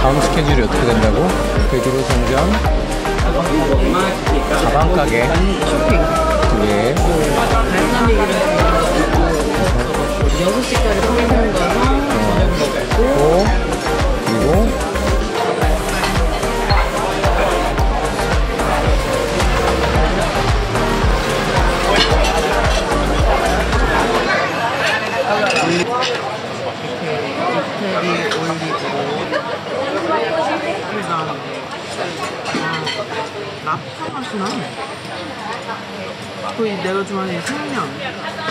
다음 스케줄이 어떻게 된다고? 베드로 성전, 가방 가게, 쇼핑 2개, 6시까지 평생 가서 저녁 먹고 그리고 랍스터 맛이 나. 거의 내가 좋아하는 생면.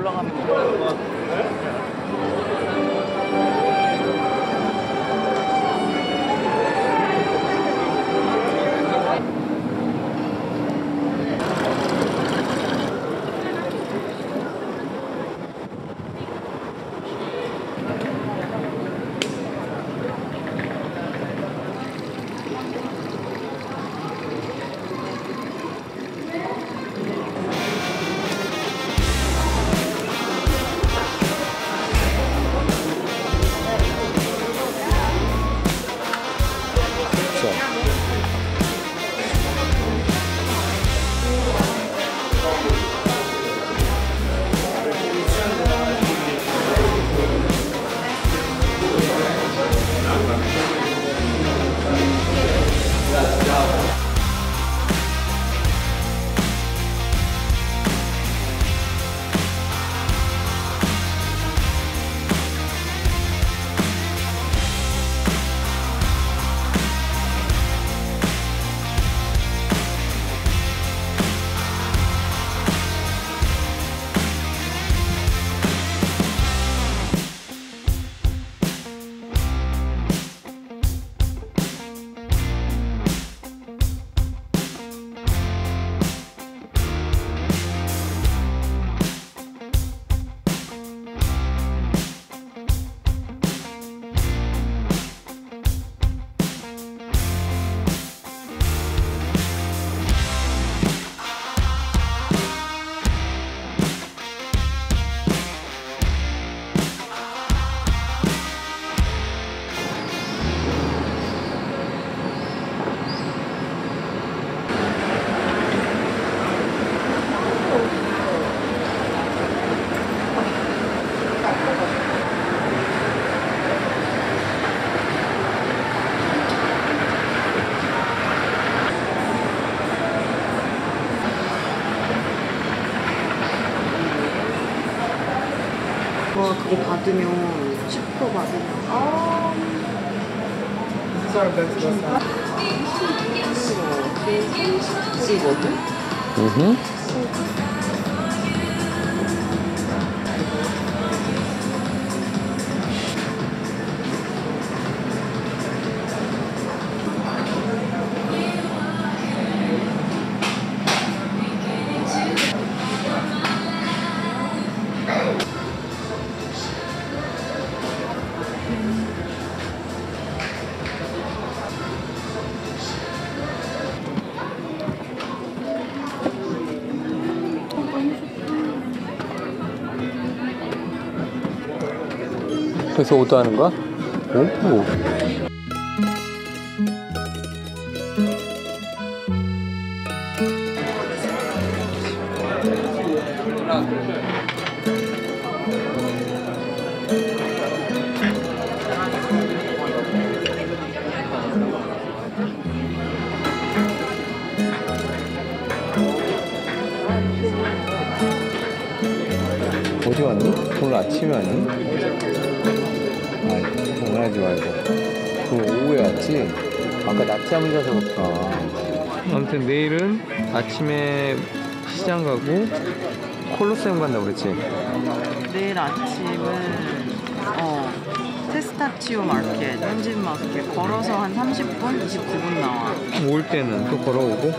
올라가면 돼. 와, 그거 받으면 10% 받으면 이거든? 그래서 오더하는 거야? 오. 어디 왔니? 오늘 아침에 왔니? 아니, 장난하지 말고. 오늘 오후에 왔지? 아까 낮잠 자서 그렇다. 아무튼 내일은 아침에 시장 가고 콜로세움 간다고 그랬지? 내일 아침은 테스타치오 마켓, 현진 마켓 걸어서 한 30분, 29분 나와. 올 때는 또 걸어오고?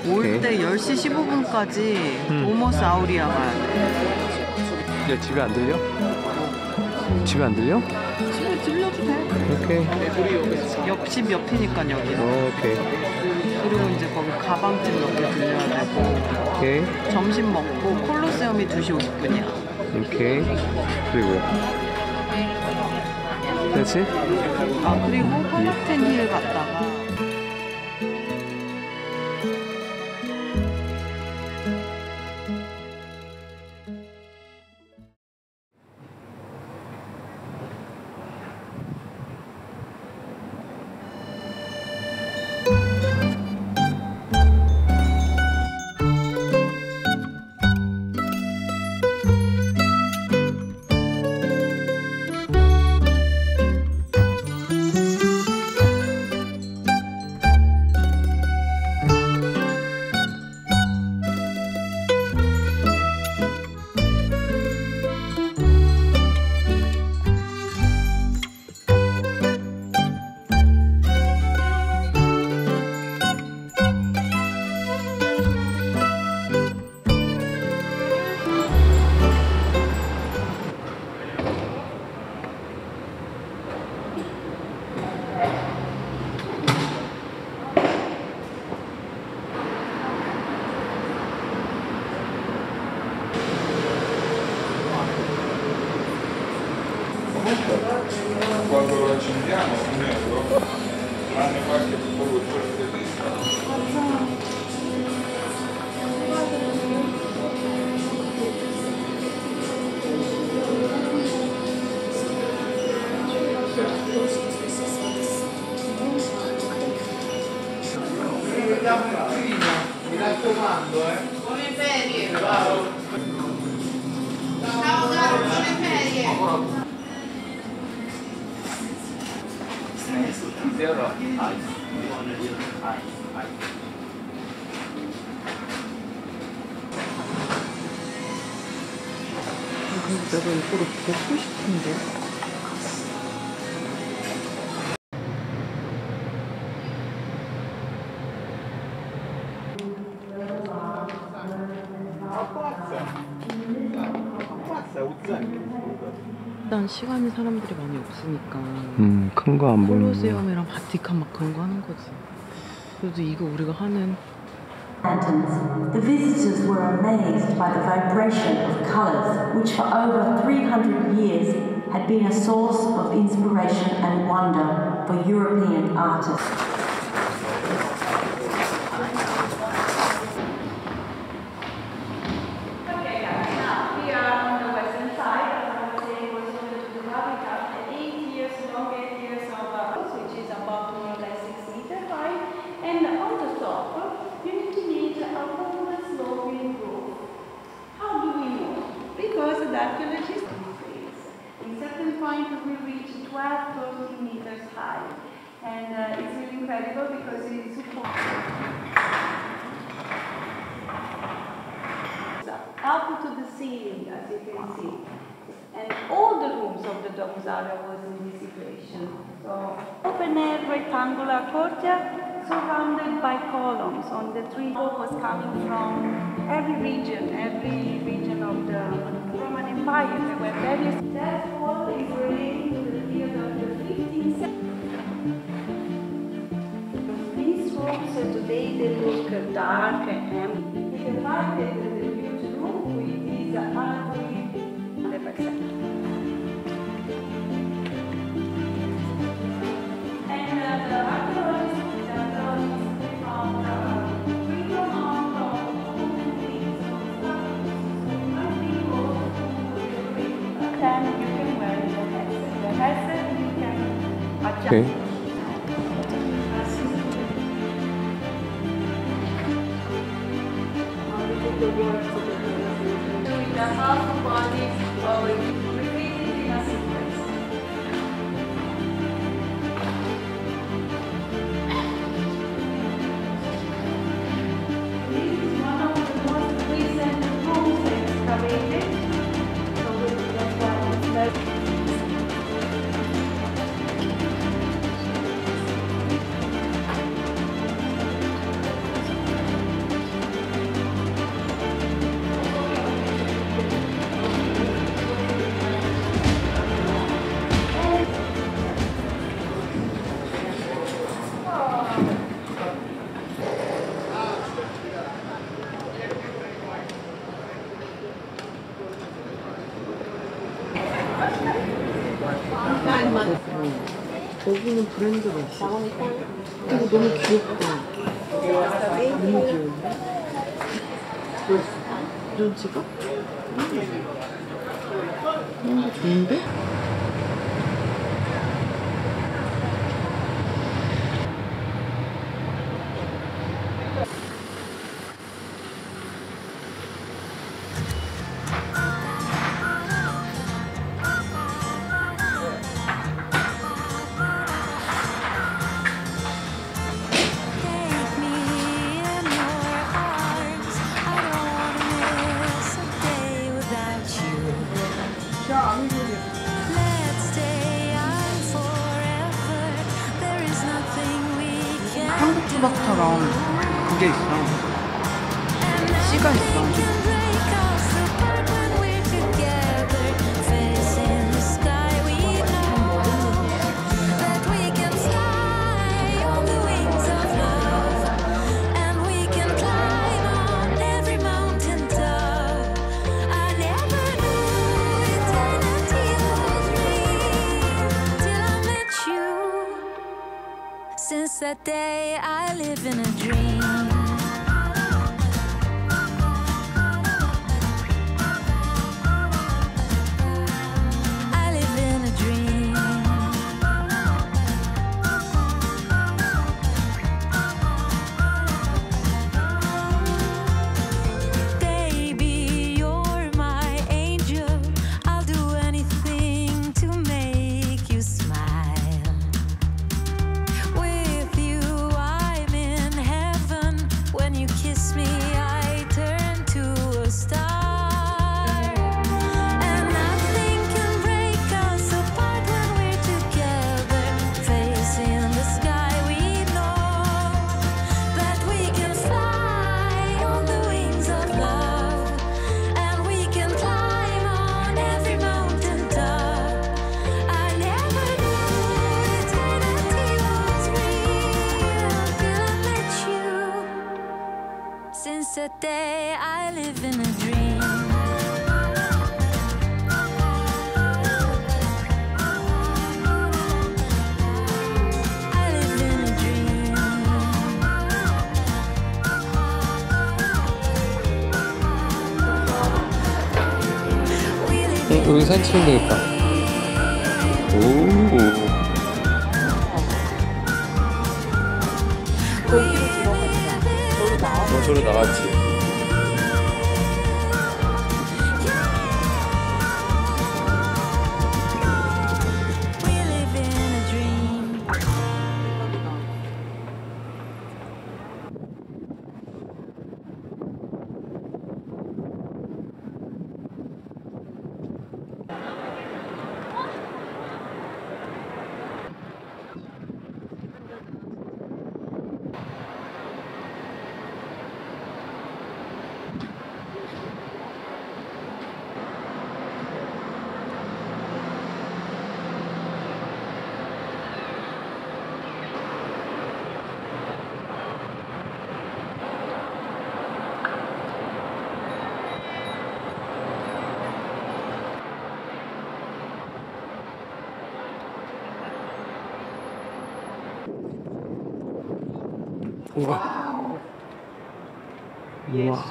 올 때 10시 15분까지 도모스 아우리아 가야 돼. 야, 집에 안 들려? 집에 안 들려? 집에 들려도 돼. 오케이. 옆집 옆이니까 여기는. 오케이. 그리고 이제 거기 가방집 몇 개 들려야 되고. 오케이. 점심 먹고 콜로세움이 2시 50분이야. 오케이. 그리고 됐지? 아, 그리고 팔락텐 힐 갔다가 Mi raccomando, Buone ferie! Ciao caro, buone ferie! 내가 이거를 먹고 싶은데. 일단 시간이 사람들이 많이 없으니까 큰 거 안 보이는. 콜로세움이랑 바티칸 막 그런 거 하는 거지. 그래도 이거 우리가 하는 Lanterns, the visitors were amazed by the vibration of colors, which for over 300 years had been a source of inspiration and wonder for European artists. And on the top, you need to meet a whole sloping roof. How do we know? Because the archaeologists in certain point we reach 12-13 meters high. And it's really incredible because it is up to the ceiling, as you can see. And all the rooms of the Domus area was in this situation. So open air rectangular courtyard surrounded by columns on the tree. Hope was coming from every region of the Roman Empire. There were various. That wall is relating to the period of the 15th century. These rooms today they look dark and empty. You can find it in the huge room with these ugly. Okay. Doing the half body or repeating in a sequence. This is one of the most recent rooms excavated. So that's why it's very 저기는 브랜드가 있어. 이거 너무 귀엽다. 너무 귀여운데? 이런 지갑? 좋은데? 한국 수박처럼 그게 있어. 씨가 있어. You that day I live in a dream. I live in a dream. Baby, you're my angel. I'll do anything to make you smile. With you, I'm in heaven. When you kiss me, I turn to a star. And nothing can break us apart when we're together. Facing the sky, we know that we can fly on the wings of love. And we can climb on every mountain top. I never knew eternity was real till I met you. Since that day, I live in a dream. I live in a dream. We live in 여기 사진 찍으면 되겠다. 오. 저로 나갔지. We live in a dream. 우와. 우와.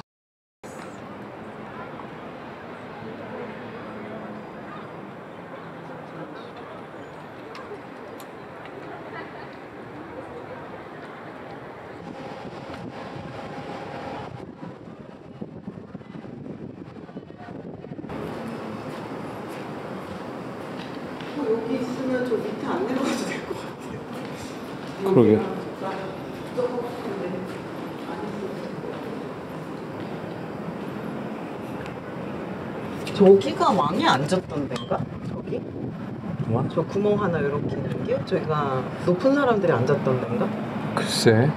여기 있으면 저 밑에 안 내려가도 될 것 같아요. 그러게. 저기가 왕이 앉았던 데인가? 저기? 뭐? 저 구멍 하나 이렇게 있는 게 저기가 높은 사람들이 앉았던 데인가? 글쎄.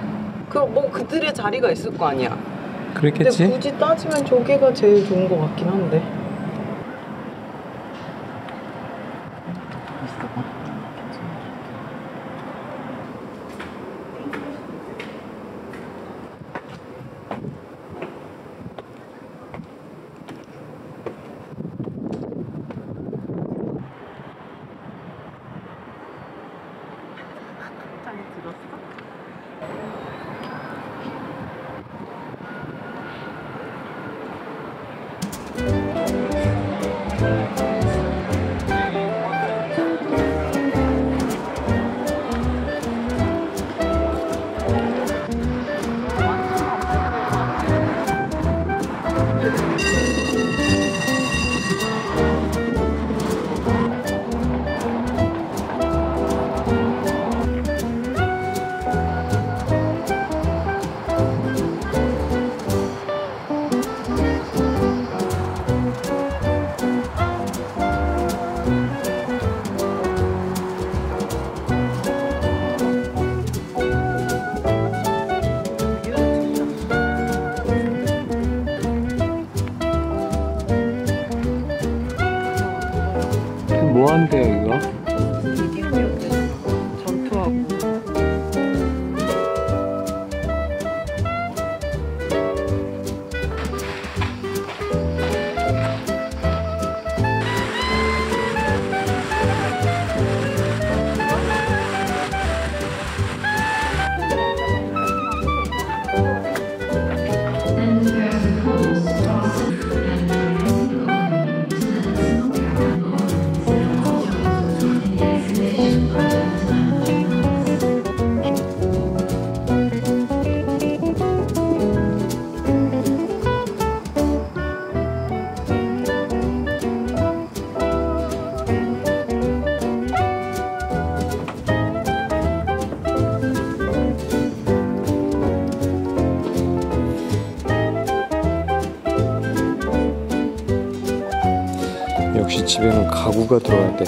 그 뭐 그들의 자리가 있을 거 아니야. 그랬겠지? 근데 굳이 따지면 저기가 제일 좋은 것 같긴 한데. 뭐 한대요 이거? 전투하고. 역시 집에는 가구가 들어야 돼.